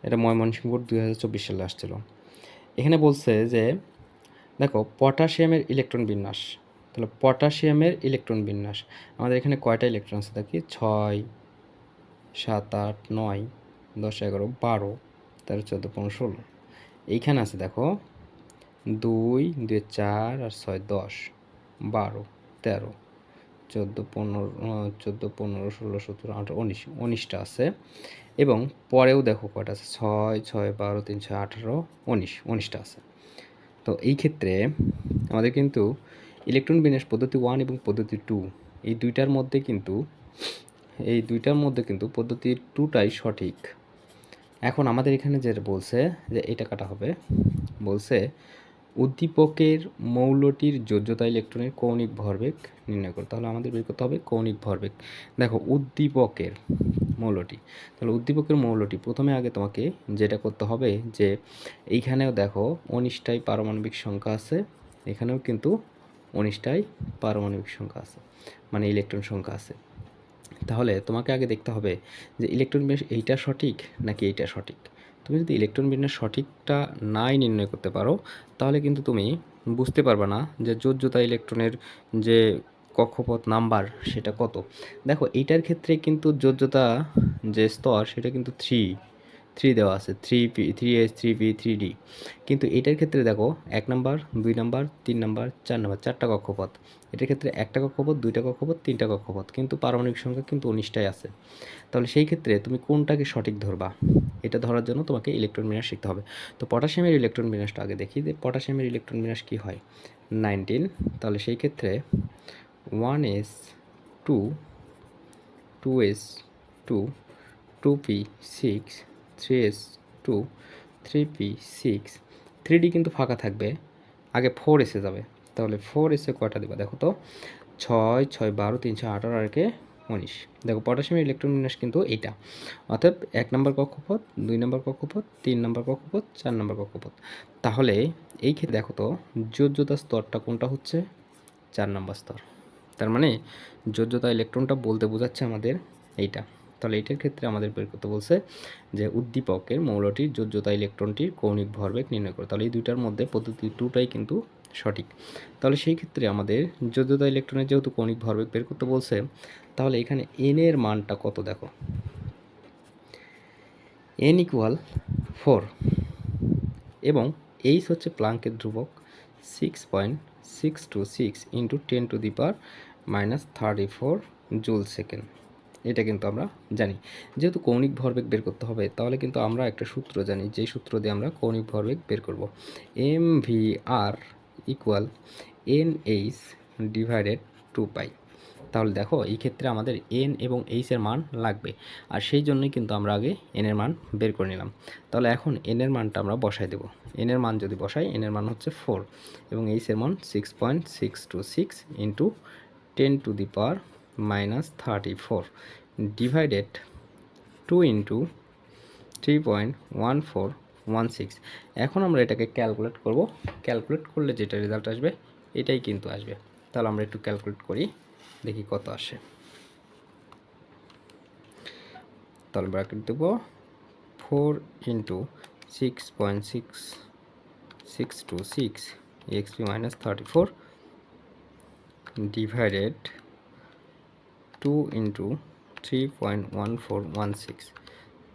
এটা ময়মনসিংহ বোর্ড 2024 সালে আসছিল। এখানে বলছে যে দেখো পটাশিয়ামের ইলেকট্রন বিন্যাস, তাহলে পটাশিয়ামের ইলেকট্রন বিন্যাস আমাদের এখানে কয়টা ইলেকট্রন আছে দেখি, 6 7 8 9 10 11 12 13 14 15 16। এইখানে আছে দেখো 2 2 4 আর 6 10 12 13 14 15 14 15 16 17 18 19 19টা আছে। এবং পরেও দেখো কয়টা আছে, 6 6 12 3 6 18 19 19টা আছে। তো এই ক্ষেত্রে আমাদের কিন্তু ইলেকট্রন বিন্যাস পদ্ধতি 1 এবং পদ্ধতি 2 এই দুইটার মধ্যে কিন্তু পদ্ধতি 2টাই সঠিক। এখন আমাদের এখানে যেটা বলছে যে এটা কাটা হবে, বলছে উদ্দীপকের মৌলটির যোজ্যতা ইলেকট্রনের কৌণিক ভরবেগ নির্ণয় করতে। তাহলে আমাদের বের করতে হবে কৌণিক ভরবেগ। দেখো উদ্দীপকের মৌলটি, তাহলে উদ্দীপকের মৌলটি প্রথমে আগে তোমাকে যেটা করতে হবে যে এইখানেও দেখো 19টাই পারমাণবিক সংখ্যা আছে, এখানেও কিন্তু 19টাই পারমাণবিক সংখ্যা আছে, মানে ইলেকট্রন সংখ্যা আছে। তাহলে তোমাকে আগে দেখতে হবে যে ইলেকট্রন বিন্যাস এইটা সঠিক নাকি এইটা সঠিক। তুমি যদি ইলেকট্রন বিন্যাস সঠিকটা নাই নির্ণয় করতে পারো তাহলে কিন্তু তুমি বুঝতে পারবে না যে যোজ্যতা ইলেকট্রনের যে কক্ষপথ নাম্বার সেটা কত। দেখো এইটার ক্ষেত্রে কিন্তু যোজ্যতা যে স্তর সেটা কিন্তু 3 দেওয়া আছে, 3p 3s 3p 3d। কিন্তু এটার ক্ষেত্রে দেখো 1 নাম্বার 2 নাম্বার 3 নাম্বার 4 নাম্বার 4টা কক্ষপথ। এটার ক্ষেত্রে একটা কক্ষপথ 2টা কক্ষপথ 3টা কক্ষপথ, কিন্তু পারমাণবিক সংখ্যা কিন্তু 19টাই আছে। তাহলে সেই ক্ষেত্রে তুমি কোনটাকে সঠিক ধরবা, এটা ধরার জন্য তোমাকে ইলেকট্রন বিন্যাস শিখতে হবে। তো পটাশিয়ামের ইলেকট্রন বিন্যাসটা আগে দেখি যে পটাশিয়ামের ইলেকট্রন বিন্যাস কী হয়, 19। তাহলে সেই ক্ষেত্রে 1s 2 2s 2 2p 6 3s 2 3p 6 3d কিন্তু ফাঁকা থাকবে, আগে 4 এসে যাবে। তাহলে 4 এসে কয়টা দেবা দেখো তো, 6 6 12 3 6 18 আর কে 19। দেখো পটাশিয়ামের ইলেকট্রন বিন্যাস কিন্তু এইটা, অর্থাৎ 1 নম্বর কক্ষপথ 2 নম্বর কক্ষপথ 3 নম্বর কক্ষপথ 4 নম্বর কক্ষপথ। তাহলে এই ক্ষেত্রে দেখো তো যোজ্যতা স্তরটা কোনটা হচ্ছে, 4 নম্বর স্তর। তার মানে যোজ্যতা ইলেকট্রনটা বলতে বোঝাচ্ছে আমাদের এইটা। তাহলে এইটার ক্ষেত্রে আমাদের বের করতে বলছে যে উদ্দীপকের মৌলটির যোজ্যতা ইলেকট্রনটির কৌণিক ভরবেগ নির্ণয় করে। তাহলে এই দুইটার মধ্যে পদ্ধতি 2টাই কিন্তু সঠিক। তাহলে সেই ক্ষেত্রে আমাদের যোজ্যতা ইলেকট্রনের যেহেতু কৌণিক ভরবেগ বের করতে বলছে, তাহলে এখানে n এর মানটা কত দেখো, n = 4 এবং h হচ্ছে প্লাঙ্কের ধ্রুবক 6.626 × 10⁻34 জুল সেকেন্ড। এটা কিন্তু আমরা জানি। যেহেতু কৌণিক ভরবেগ বের করতে হবে তাহলে কিন্তু আমরা একটা সূত্র জানি, যেই সূত্র দিয়ে আমরা কৌণিক ভরবেগ বের করব, mvr = nh/2π। তাহলে দেখো এই ক্ষেত্রে আমাদের n এবং h এর মান লাগবে, আর সেই জন্যই কিন্তু আমরা আগে n এর মান বের করে নিলাম। তাহলে এখন n এর মানটা আমরা বসাই দেব। n এর মান যদি বসাই, n এর মান হচ্ছে 4 এবং h এর মান 6.626 × 10⁻34 ডিভাইডেড 2 × 3.1416। এখন আমরা এটাকে ক্যালকুলেট করব। ক্যালকুলেট করলে যেটা রেজাল্ট আসবে এটাই কিন্তু আসবে। তাহলে আমরা একটু ক্যালকুলেট করি, দেখি কত আসে। তাহলে ব্র্যাকেট দেব 4 × 6.626 exp - 34 ডিভাইডেড 2 × 3.1416।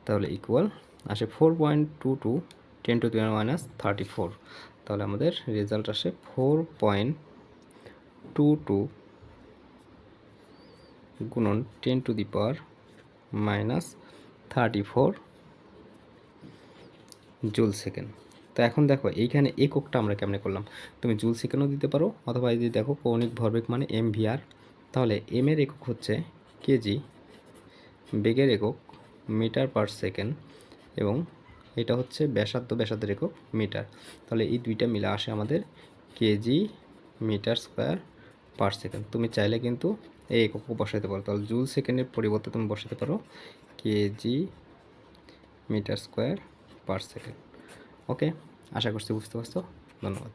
তাহলে ইকুয়াল আসে 4.22 × 10⁻34। তাহলে আমাদের রেজাল্ট আসে 4.22 গুণন 10⁻34 জুল সেকেন্ড। তো এখন দেখো এইখানে এককটা আমরা কেমনে করলাম, তুমি জুল সেকেন্ডও দিতে পারো, অথবা এই যে দেখো কৌণিক ভরবেগ মানে mvr, তাহলে m এর একক হচ্ছে কেজি, বেগের একক মিটার/সেকেন্ড, এবং এটা হচ্ছে ব্যাসার্ধের একক মিটার। তাহলে এই দুইটা মিলে আসে আমাদের কেজি মিটার/সেকেন্ড। তুমি চাইলে কিন্তু এই এককও বসাতে পারো, তাহলে জুল সেকেন্ডের পরিবর্তে তুমি বসাতে পারো কেজি মিটার/সেকেন্ড। ওকে, আশা করছি বুঝতে পারছো। ধন্যবাদ।